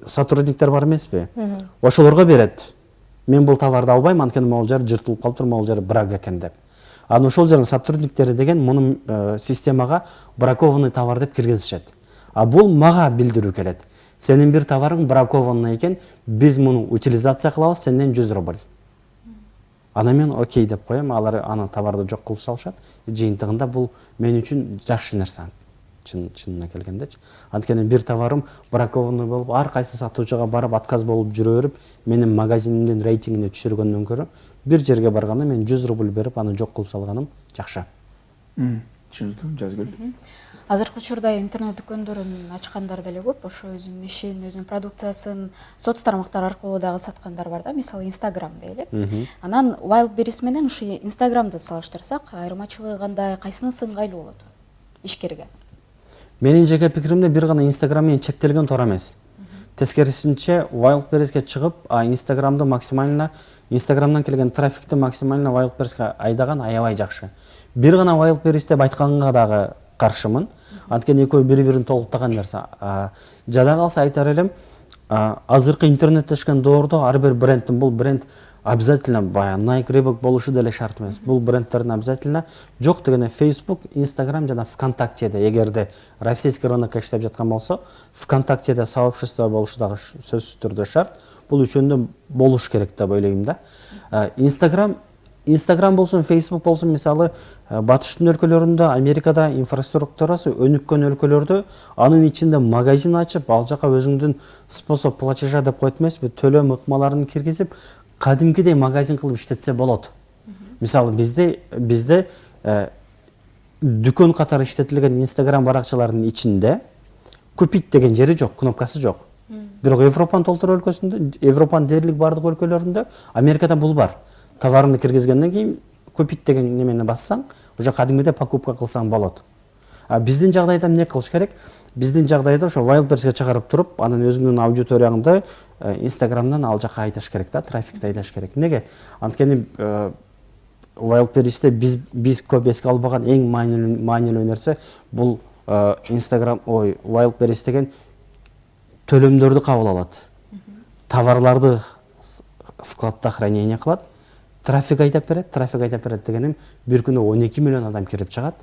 сотрудниктер бар эмеспи? Ошолорго берет. Мен бул товарды албайм, анткени могул жер жыртылып калыптыр, могул жер брак экен деп. Анан ошол жердин сотрудниктери деген мунун системага бракованный товар деп киргизишет. Бул мага билдирүү келет. Сенин бир товарың бракованный экен, биз муну утилизация кылабыз, сенден 100 рубль. Ана мен окей деп коем, алар аны товарды жок кылып салышат. Жыйынтыгында бул мен үчүн жакшы нерсе. Чынына келгендечи. Анткени бир товарым бракованный болуп, ар кайсы сатуучуга барып отказ болуп жүрө берип, менин магазинимдин рейтингине түшүргөндөн көрө, бир жерге барганда мен 100 рубль берип аны жок кылып салганым жакшы. Түшүндүм, жазгыл. Азыркы учурда интернет дүкөндөрүн ачкандар деле көп, ошо өзүнүн ишин, өзүнүн продукциясын соц тармактар аркылуу дагы саткандар бар да, мисалы Instagram дейли. Анан Wildberries менен ушу Instagramды салыштырсак, айырмачылыгы кандай, кайсынысы ыңгайлуу болот ишкерге? Менин жеке пикиримде бир гана Instagram менен чектелген туура эмес. Тескерисинче Wildberries'ке чыгып, Instagram'ды максимально, Instagram'дан келген трафикти максимально Wildberries'ке айдаган аябай жакшы. Бир гана Wildberries деп айтканга дагы каршымын. Анткени экөө бири-бирин толуктаган нерсе. Жада калса айтар элем, азыркы интернеттешкен доордо ар бир брендтин, бул бренд обязательно Nike, Reebok болушу деле шарт эмес. Бул брендтердин обязательно жок дегенде Facebook, Instagram жана ВКонтактеде, эгерде российский рынокко иштеп жаткан болсо, ВКонтактеде сообщество болушу дагы сөзсүз түрдө шарт. Бул үчөндө болуш керек деп ойлойм да. Instagram болсун, Facebook болсун, мисалы батыштын өлкөлөрүндө, Америкада инфраструктурасы өнүккөн өлкөлөрдө анын ичинде магазин ачып, ал жака өзүңдүн способ платежа деп коет эмеспи, төлөм ыкмаларын киргизип, кадимкидей магазин кылып иштетсе болот. Мисалы бизде дүкөн катары иштетилген Instagram баракчаларынын ичинде купить деген жери жок, кнопкасы жок. Бирок Европанын толтур өлкөсүндө, Европанын дээрлик бардык өлкөлөрүндө, Америкада бул бар. Товарыңды киргизгенден кийин купить деген немени бассаң, уже кадимгидей покупка кылсаң болот. Биздин жагдайда эмне кылыш керек? Биздин жагдайда ошо Wildberries'ке чыгарып туруп, анан өзүңдүн аудиторияңды Instagram'дан ал жака айдаш керек да, трафикти айдаш керек. Неге? Анткени Wildberries'те биз көп эске албаган эң маанилүү нерсе бул Wildberries деген төлөмдөрдү кабыл алат. Товарларды складта хранение кылат, трафик айдап берет дегеним бир күнү 12 миллион адам кирип чыгат.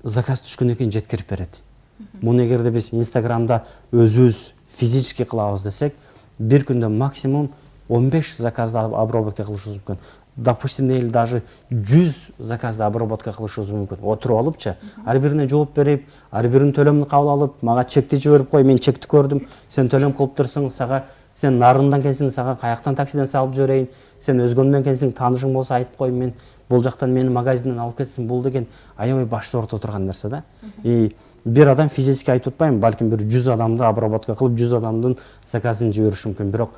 Заказ түшкөндөн кийин жеткирип берет. Муну эгерде биз Instagram'да өзүбүз физически кылабыз десек, бир күндө максимум 15 заказды обработка кылышыбыз мүмкүн. Допустим, или даже 100 заказды обработка кылышыбыз мүмкүн. Отуруп алыпчы, ар бирине жооп берип, ар биринин төлөмүн кабыл алып, мага чекти жиберип кой, мен чекти көрдүм, сен төлөм кылып турсуң, сага сен нарындан келсең, сага каяктан таксиден салып жиберейин, сен өзгөндөн келсең, таанышың болсо айтып кой, мен бул жактан менин магазинден алып кетсин, бул деген аябай башты орто турган нерсе да. Бир адам физически айтып атпайм, балким бир 100 адамды обработка кылып, 100 адамдын заказын жибериш мүмкүн. Бирок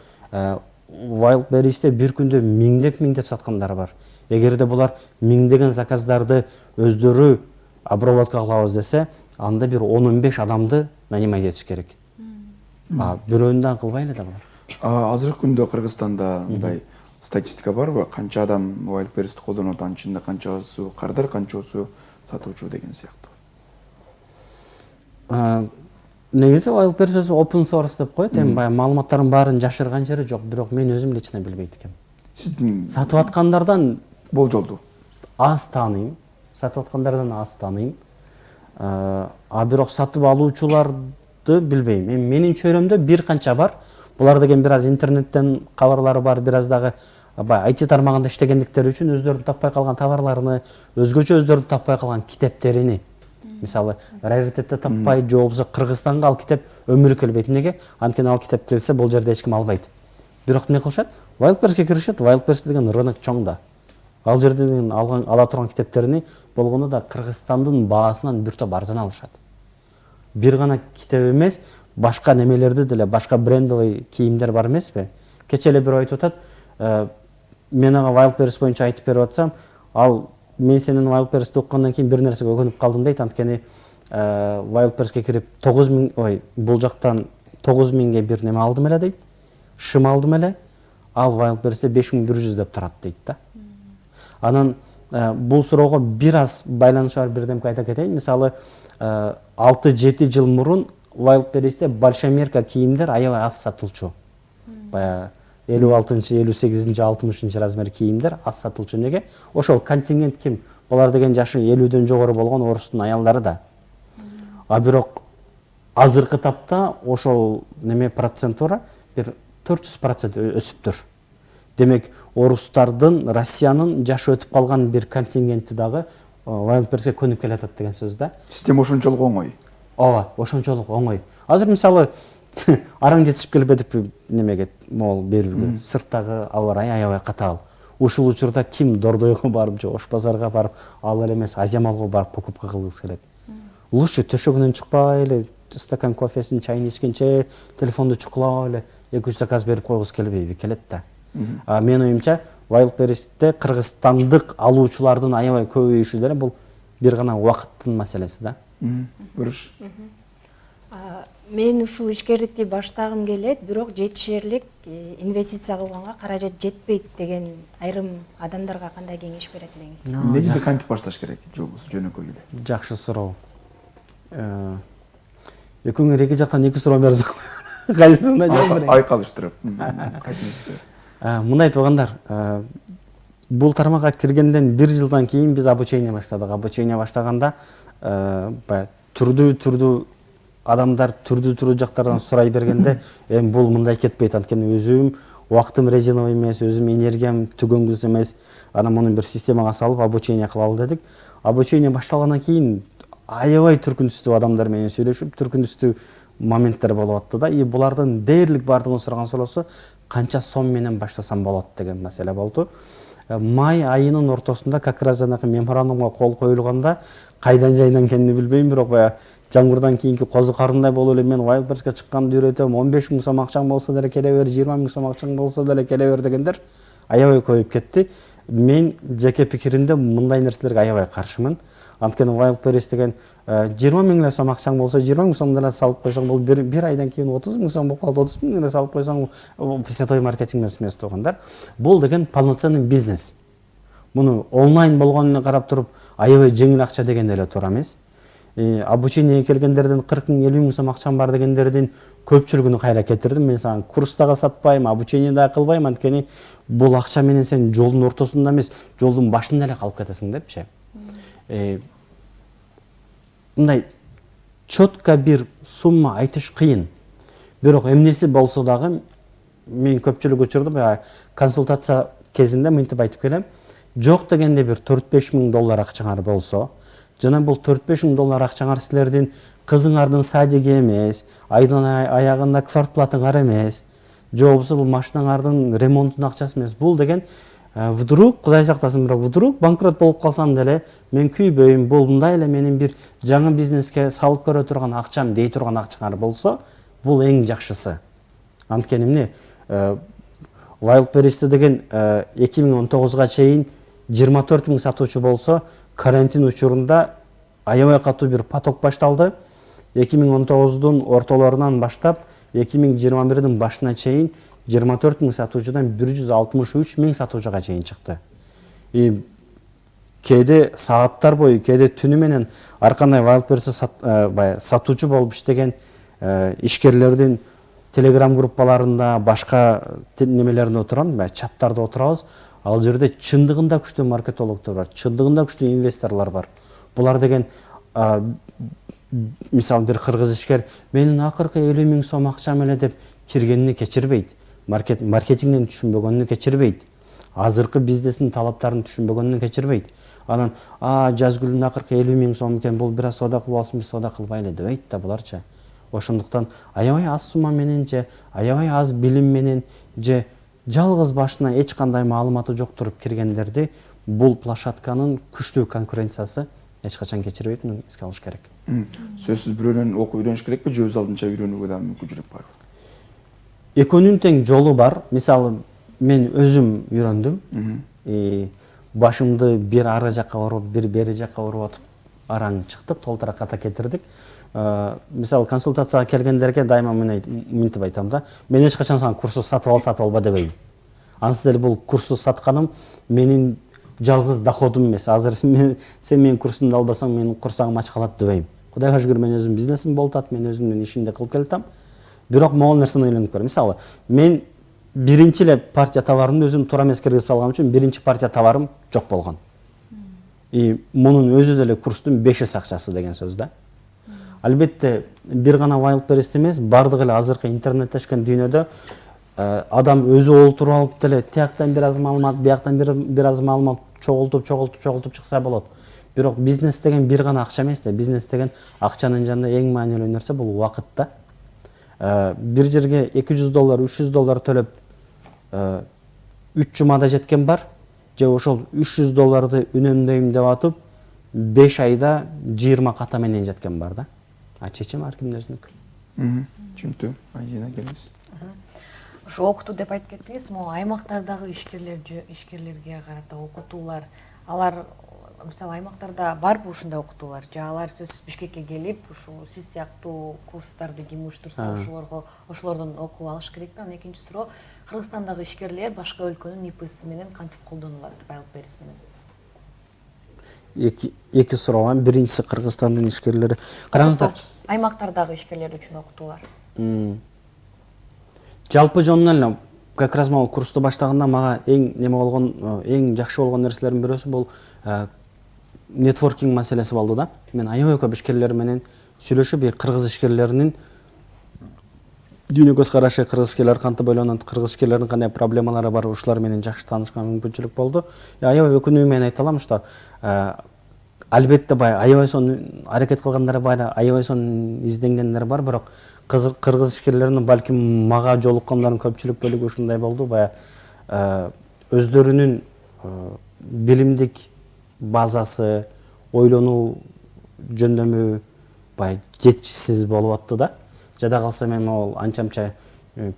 Wildberries'те бир күндө миңдеп саткандар бар. Эгерде булар миңдеген заказдарды өздөрү обработка кылабыз десе, анда бир 10-15 адамды нанимать этиш керек. Бирөөнү кылбайлы да булар. Азыркы күндө Кыргызстанда мындай статистика барбы? Канча адам Wildberries'ти колдонот, анын ичинде канчасы кардар, канчасы сатуучу деген сыяктуу. Негизи Wildberries open source деп коет, эми баягы маалыматтардын баарын жашырган жери жок, бирок мен өзүм лично билбейт экенмин. Сиздин сатып аткандардан болжолду аз тааныйм, бирок сатып алуучуларды билбейм. Эми менин чөйрөмдө бир канча бар. Булар деген бир аз интернеттен кабарлары бар, бир аз дагы IT тармагында иштегендиктери үчүн өздөрүнүн таппай калган товарларыны, өзгөчө өздөрүнүн таппай калган китептерини мисалы раритетте таппай же болбосо Кыргызстанга ал китеп өмүрү келбейт. Эмнеге? Анткени ал китеп келсе бул жерде эч ким албайт. Бирок эмне кылышат? Wildberriesке киришет. Wildberries деген рынок чоң да. Ал жерден ала турган китептерини болгону да Кыргызстандын баасынан бир топ арзан алышат. Бир гана китеп эмес, башка немелерди деле, башка брендовый кийимдер бар эмеспи? Кече эле бирөө айтып атат, мен ага Wildberries боюнча айтып берип атсам, ал мен сенин Wildberriesти уккандан кийин бир нерсеге өкүнүп калдым дейт. Анткени Wildberriesке кирип 9000, бул жактан 9000ге бир неме алдым эле дейт. Шым алдым эле. Ал Wildberriesте 5100 деп турат дейт да. Анан бул суроого бир аз байланышы бар бирдемке айта кетейин. Мисалы 6-7 жыл мурун Wildberriesте большомерка кийимдер аябай аз сатылчу. Баягы 56-чы, 58-чи, 60-чы размер кийимдер аз сатылчу. Неге? Ошол контингент ким? Булар деген жашы 50дөн жогору болгон орустун аялдары да. А бирок азыркы тапта ошол неме процентура бир 400% өсүптүр. Демек, орустардын, Россиянын жашы өтүп калган бир контингенти дагы Wildberriesке көнүп келатат деген сөз да. Система ошончолук оңой. Ооба, ошончолук оңой. Азыр мисалы араң жетишип келбедип немеге, могул берүүгө. Сырттагы аба ырайы аябай катаал. Ушул учурда ким Дордойго барып же Ош базарга барып, ал эле эмес Азия малга барып покупка кылгысы келет. Лучше төшөгүнөн чыкпай эле стакан кофесин, чайын ичкенче телефонду чукулап эле 2-3 заказ берип койгусу келбейби? Келет да. Мен оюмча Wildberriesте кыргызстандык алуучулардын аябай көбөйүшү деле бул бир гана убакыттын маселеси да. Буруш. Мен ушул ишкердикти баштагым келет, бирок жетишерлик инвестиция кылганга каражат жетпейт деген айрым адамдарга кандай кеңеш берет элеңиз? Негизи кантип башташ керек? Жобосу жөнөкөй эле. Жакшы суроо. Экөөңөр эки жактан эки суроо берип кайсысына жооп берейин? Айкалыштырып. Кайсынысы? Мындай айтылгандар, бул тармакка киргенден 1 жылдан кийин биз обучение баштадык. Обучение баштаганда түрдүү адамдар түрдүү жактардан сурай бергенде, бул мындай кетпейт. Анткени өзүм убактым резиновый эмес, өзүм энергиям түгөнгүс эмес. Анан муну бир системага салып обучение кылалы дедик. Обучение башталгандан кийин аябай түркүнүстүү адамдар менен сүйлөшүп, түркүнүстүү моменттер болуп атты да. И булардын дээрлик бардыгын сураган суроосу канча сом менен баштасам болот деген маселе болду. Май айынын ортосунда как раз жанакы меморандумга кол коюлганда кайдан жайдан экенин билбейм, бирок жаңгырдан кийинки козу карындай болуп эле мен Wildberriesке чыкканды үйрөтөм, 15 000 сом акчаң болсо деле келе бер, 20 000 сом акчаң болсо деле келе бер дегендер аябай көбөйүп кетти. Мен жеке пикиримде мындай нерселерге аябай каршымын. Анткени Wildberries деген 20 000 сом акчаң болсо 20 000 сом деле салып койсоң, бул бир айдан кийин 30 000 сом болуп калды, 30 000 деле салып койсоң, пресетой маркетинг эмес тургандар. Бул деген полноценный бизнес. Муну онлайн болгонуна карап туруп аябай жеңил акча деген эле туура эмес. Обучение келгендерден 40 000, 50 000 сом акчам бар дегендердин көпчүлүгүнү кайра кетирдим. Мен сага курс дагы сатпайм, обучение дагы кылбайм, анткени бул акча менен сен жолдун ортосунда эмес, жолдун башында эле калып кетесиң депчи. Мындай четко бир сумма айтыш кыйын. Бирок эмнеси болсо дагы мен көпчүлүк учурда консультация кезинде мынтип айтып келем. Жок дегенде бир 4-5 000 доллар акчаңар болсо, жана бул 4-5 000 доллар акчаңар силердин кызыңардын садиги эмес, айдын аягында квартплатыңар эмес, же болбосо бул машинаңардын ремонтунун акчасы эмес. Бул деген вдруг, Кудай сактасын, бирок вдруг банкрот болуп калсам деле мен күйбөйм. Бул мындай эле менин бир жаңы бизнеске салып көрө турган акчам дей турган акчаңар болсо, бул эң жакшысы. Анткени эмне Wildberries'te деген 2019-га чейин 24 000 сатуучу болсо, карантин учурунда аябай катуу бир поток башталды. 2019-дун ортолорунан баштап 2021-дин башына чейин 24 000 сатуучудан 163 000 сатуучуга чейин чыкты. Кээде сааттар бою, кээде түнү менен ар кандай Wildberries'те сатуучу болуп иштеген ишкерлердин телеграм группаларында, башка немелеринде отурам, чаттарда отурабыз. Ал жерде чындыгында күчтүү маркетологдор бар, чындыгында күчтүү инвесторлор бар. Булар деген мисалы бир кыргыз ишкер менин акыркы 50 000 сом акчам эле деп киргенини кечирбейт. Маркетингден түшүнбөгөнүн кечирбейт. Азыркы бизнестин талаптарын түшүнбөгөнүн кечирбейт. Анан жазгүлдүн акыркы 50 000 сом экен, бул бир аз соода кылып алсын, биз соода кылбайлы дебейт да буларчы. Ошондуктан аябай аз сумма менен же аябай аз билим менен же жалгыз башына эч кандай маалыматы жок туруп киргендерди бул площадканын күчтүү конкуренциясы эч качан кечирбейт, муну эске алыш керек. Сөзсүз бирөөнөн окуп үйрөнүш керекпи же өз алдынча үйрөнүүгө да мүмкүнчүлүк барбы? Экөөнүн тең жолу бар. Мисалы мен өзүм үйрөндүм. Башымды бир ары жакка буруп, бир бери жакка буруп атып араң чыктык, толтура ката кетирдик. Мисалы консультацияга келгендерге дайыма мынтип айтам да, мен эч качан сага курсу сатып алба дебейм. Анысы деле бул курсу сатканым менин жалгыз доходум эмес. Азыр сен менин курсумду албасаң, менин курсагым ач калат дебейм. Кудайга шүгүр, мен өзүм бизнесим болуп атат, мен өзүмдүн ишимди кылып келатам. Бирок могул нерсени ойлонуп көр. Мисалы, мен биринчи эле партия товарымды өзүм туура эмес киргизип салган үчүн биринчи партия товарым жок болгон. Мунун өзү деле курстун 5 акчасы деген сөз да. Албетте, бир гана Wildberries эмес, бардык эле азыркы интернеттешкен дүйнөдө адам өзү олтуруп алып деле тияктан бир аз маалымат, бияктан бир аз маалымат чогултуп чыкса болот. Бирок бизнес деген бир гана акча эмес да. Бизнес деген акчанын жанында эң маанилүү нерсе бул убакыт да. Бир жерге $200, $300 төлөп 3 жумада жеткен бар, же ошол $300 үнөмдөйм деп атып 5 айда 20 ката менен жеткен бар да. Чечим ар кимдин өзүнүкү. Түшүнүктүү. Айдина келиңиз. Ошо окутуу деп айтып кеттиңиз, могу аймактардагы ишкерлерге карата окутуулар, алар мисалы аймактарда барбы ушундай окутуулар? Же алар сөзсүз Бишкекке келип, ушу сиз сыяктуу курстарды ким уюштурса, ошолордон окуп алыш керекпи? Анан экинчи суроо, Кыргызстандагы ишкерлер башка өлкөнүн ИПС менен кантип колдонулат, Wildberries менен? Эки суроо. Биринчиси Кыргызстандын ишкерлери. Караңыздар, аймактардагы ишкерлер үчүн окутуулар. Жалпы жонунан эле как раз могу курсту баштаганда мага эң жакшы болгон нерселердин бирөөсү бул нетворкинг маселеси болду да. Мен аябай көп ишкерлер менен сүйлөшүп, кыргыз ишкерлеринин дүйнө көз карашы, кыргыз ишкерлер кантип ойлонот, кыргыз ишкерлердин кандай проблемалары бар, ушулар менен жакшы таанышканга мүмкүнчүлүк болду. Аябай өкүнүү менен айта алам, что албетте аябай сонун аракет кылгандар бар, аябай сонун изденгендер бар, бирок кыргыз ишкерлеринин балким мага жолуккандардын көпчүлүк бөлүгү ушундай болду, өздөрүнүн билимдик базасы, ойлонуу жөндөмү жетишсиз болуп атты да. Жада калса мен могул анча-мынча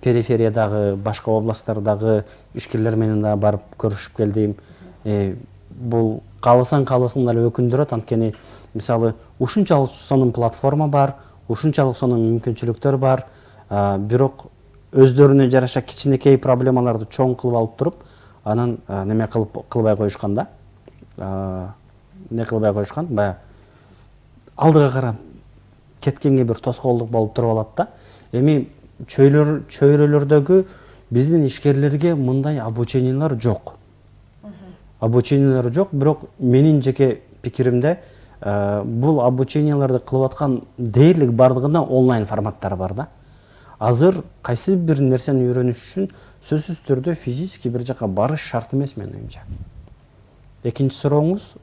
перифериядагы, башка областтардагы ишкерлер менен да барып көрүшүп келдим. Бул кааласаң деле өкүндүрөт, анткени мисалы ушунчалык сонун платформа бар, ушунчалык сонун мүмкүнчүлүктөр бар, бирок өздөрүнө жараша кичинекей проблемаларды чоң кылып алып туруп, анан неме кылбай коюшкан да. Не кылбай коюшкан, алдыга карап кеткенге бир тоскоолдук болуп туруп алат да. Эми чөйрөлөрдөгү биздин ишкерлерге мындай обучениялар жок. Обучениялар жок, бирок менин жеке пикиримде бул обученияларды кылып аткан дээрлик бардыгында онлайн форматтар бар да. Азыр кайсы бир нерсени үйрөнүш үчүн сөзсүз түрдө физически бир жака барыш шарт эмес менин оюмча. Экинчи сурооңуз?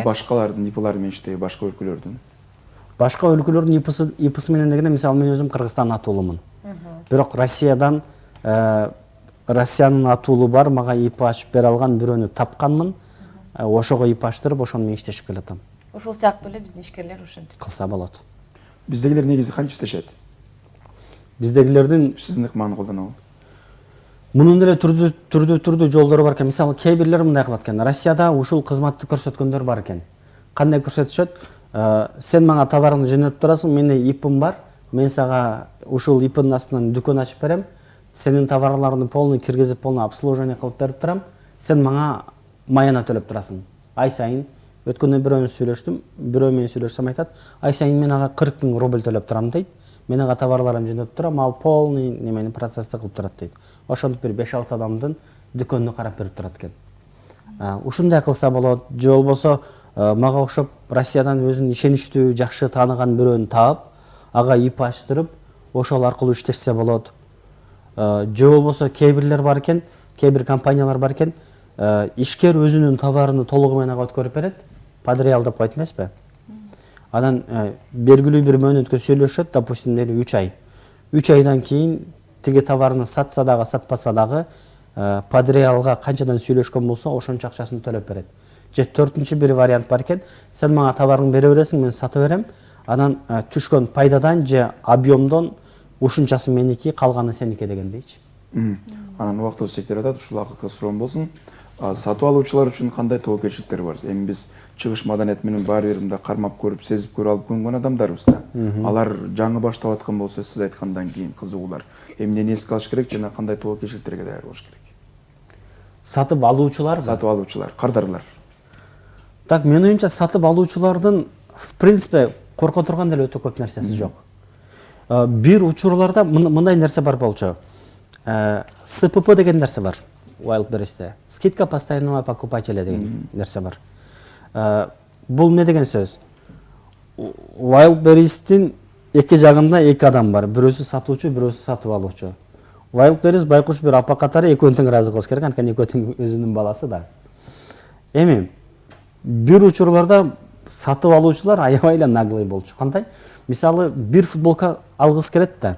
Башкалардын ИПлары менен иштей, башка өлкөлөрдүн. Башка өлкөлөрдүн ИПсы менен дегенде, мисалы мен өзүм Кыргызстандын атуулумун. Бирок Россиянын атуулу бар, мага ИП ачып бере алган бирөөнү тапканмын. Ошого ИП ачтырып, ошону менен иштешип келатам. Ошол сыяктуу эле биздин ишкерлер ушинтип кылса болот. Биздегилер негизи кантип иштешет? Биздегилердин сиздин ыкманы колдонобу? Мунун деле түрдүү жолдору бар экен. Мисалы, кээ бирлер мындай кылат экен. Россияда ушул кызматты көрсөткөндөр бар экен. Кандай көрсөтүшөт? Сен мага товарыңды жөнөтүп турасың, менде ИПим бар. Мен сага ушул ИПдин астынан дүкөн ачып берем. Сенин товарларыңды полный киргизип, полный обслуживание кылып берип турам. Сен мага маяна төлөп турасың. Ай сайын өткөндө бирөө менен сүйлөшсөм айтат, ай сайын мен ага 40 000 рубль төлөп турам дейт. Мен ага товарларымды жөнөтүп турам, ал полный немени процессти кылып турат дейт. Ошентип бир 5-6 адамдын дүкөнүнө карап берип турат экен. Ушундай кылса болот, же болбосо мага окшоп Россиядан өзүнүн ишеничтүү, жакшы тааныган бирөөнү таап, ага ИП ачтырып, ошол аркылуу иштешсе болот. Же болбосо кээ бирлер бар экен, кээ бир компаниялар бар экен, ишкер өзүнүн товарын толугу менен өткөрүп берет, подреал деп коет эмеспи? Анан белгилүү бир мөөнөткө сүйлөшөт, допустим, 3 ай. 3 айдан кийин тиги товарны сатса дагы, сатпаса дагы подреалга канчадан сүйлөшкөн болсо, ошончо акчасын төлөп берет. Же 4-нчү бир вариант бар экен. Сен мага товарыңды бере бересиң, мен сатып берем. Анан түшкөн пайдадан же объемдон ушунчасы меники, калганы сеники дегендейчи. Анан убактыбыз чектелип атат, ушул акыркы суроом болсун. Сатып алуучулар үчүн кандай тобокелчиликтер бар? Эми биз чыгыш маданият менен баары бир мындай кармап көрүп, сезип көрүп алып көнгөн адамдарбыз да. Алар жаңы баштап аткан болсо, сиз айткандан кийин кызыгуулар. Эмнени эске алыш керек жана кандай тобокелчиликтерге даяр болуш керек? Сатып алуучулар, кардарлар. Так, менин оюмча сатып алуучулардын в принципе корко турган деле өтө көп нерсеси жок. Бир учурларда мындай нерсе бар болчу. СПП деген нерсе бар. Wildberries'te. Скидка постоянного покупателя деген нерсе бар. Бул не деген сөз? Wildberries'тин эки жагында эки адам бар. Бирөөсү сатуучу, бирөөсү сатып алуучу. Wildberries байкуш бир апа катары экөөнү тең ыраазы кылыш керек, анткени экөө тең өзүнүн баласы да. Эми бир учурларда сатып алуучулар аябай эле наглый болчу. Кандай? Мисалы, бир футболка алгысы келет да.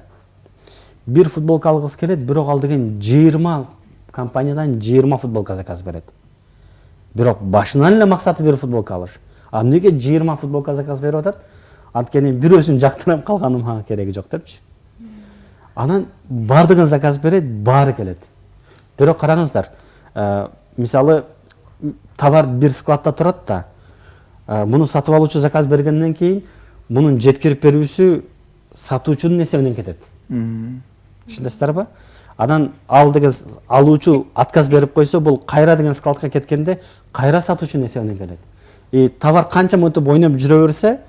Бир футболка алгысы келет, бирок ал деген 20 компаниядан 20 футболка заказ берет. Бирок башынан эле максаты бир футболка алыш. А эмнеге 20 футболка заказ берип атат? Анткени бирөөсүн жактырам, калганы мага кереги жок депчи. Анан бардыгын заказ берет, баары келет. Бирок караңыздар, мисалы товар бир складта турат да. Муну сатып алуучу заказ бергенден кийин мунун жеткирип берүүсү сатуучунун эсебинен кетет. Түшүнөсүздарбы? Анан ал деген алуучу отказ берип койсо, бул кайра деген складка кеткенде кайра сатуучунун эсебинен келет. Товар канча мынтип ойноп жүрө берсе,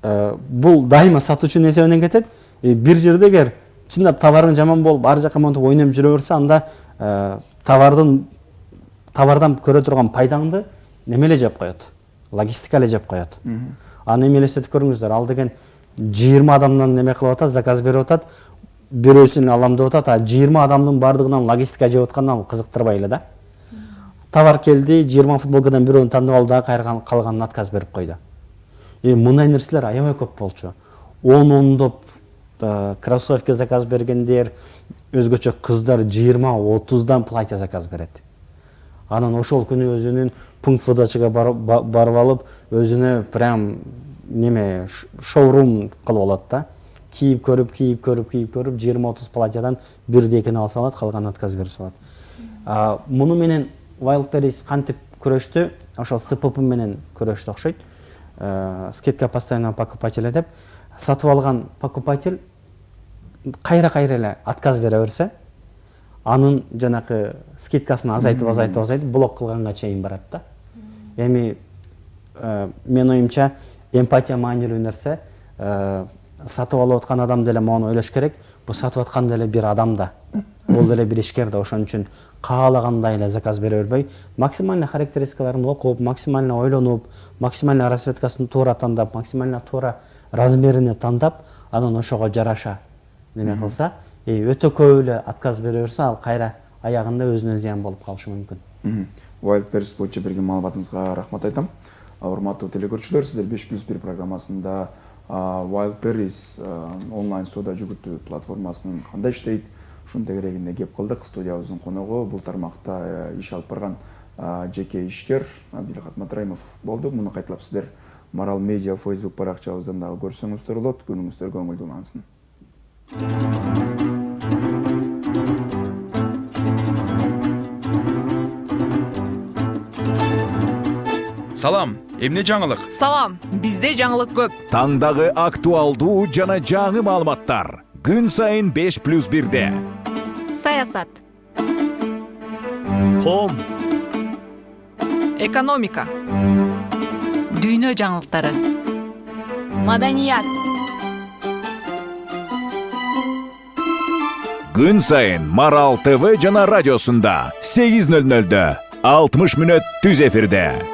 бул дайыма сатуучунун эсебинен кетет. Бир жерде эгер чындап товарың жаман болуп, ар жака мынтип ойноп жүрө берсе, анда товардан көрө турган пайдаңды неме эле жеп коет? Логистика эле жеп коет. Аны эми элестетип көрүңүздөр, ал деген 20 адамдан неме кылып атат, заказ берип атат, бирөөсүн алам деп атат, а 20 адамдын бардыгынан логистика жеп аткан ал кызыктырбай эле да. Товар келди, 20 футболкадан бирөөнү тандап алды, кайра калганын отказ берип койду. Мындай нерселер аябай көп болчу. 10-ондоп кроссовки заказ бергендер, өзгөчө кыздар 20-30дан платье заказ берет. Анан ошол күнү өзүнүн пункт выдачага барып алып, өзүнө прям неме шоурум кылып алат да. Кийип көрүп 20-30 платьядан бирди экини алса алат, калганын отказ берип салат. Муну менен Wildberries кантип күрөштү? Ошол СПП менен күрөштү окшойт. Скидка постоянного покупателя деп, сатып алган покупатель кайра эле отказ бере берсе, анын жанакы скидкасын азайтып блок кылганга чейин барат да. Эми мен оюмча эмпатия маанилүү нерсе. Сатып алып аткан адам деле мону ойлош керек. Бул сатып аткан деле бир адам да. Бул деле бир ишкер да, ошон үчүн каалагандай эле заказ бере бербей, максимально характеристикаларын окуп, максимально ойлонуп, максимально расцветкасын туура тандап, максимально туура размерине тандап, анан ошого жараша неме кылса, өтө көп эле отказ бере берсе, ал кайра аягында өзүнө зыян болуп калышы мүмкүн. Wildberries боюнча берген маалыматыңызга рахмат айтам. Урматтуу телекөрүүчүлөр, сиздер 5+1 программасында Wildberries онлайн соода жүгүртүү платформасынын кандай иштейт, ушунун тегерегинде кеп кылдык. Студиябыздын коногу бул тармакта иш алып барган жеке ишкер Абдилахат Матраимов болду. Муну кайталап сиздер Марал медиа Facebook баракчабыздан дагы көрсөңүздөр болот. Күнүңүздөр көңүлдүү улансын. Салам, эмне жаңылык? Салам, бизде жаңылык көп. Таңдагы актуалдуу жана жаңы маалыматтар. Күн сайын 5+1-де. Саясат, Ком, экономика, дүйнө жаңылыктары, маданият. күн сайын Марал ТВ жана радиосунда 8:00-дө 60 мүнөт түз эфирде.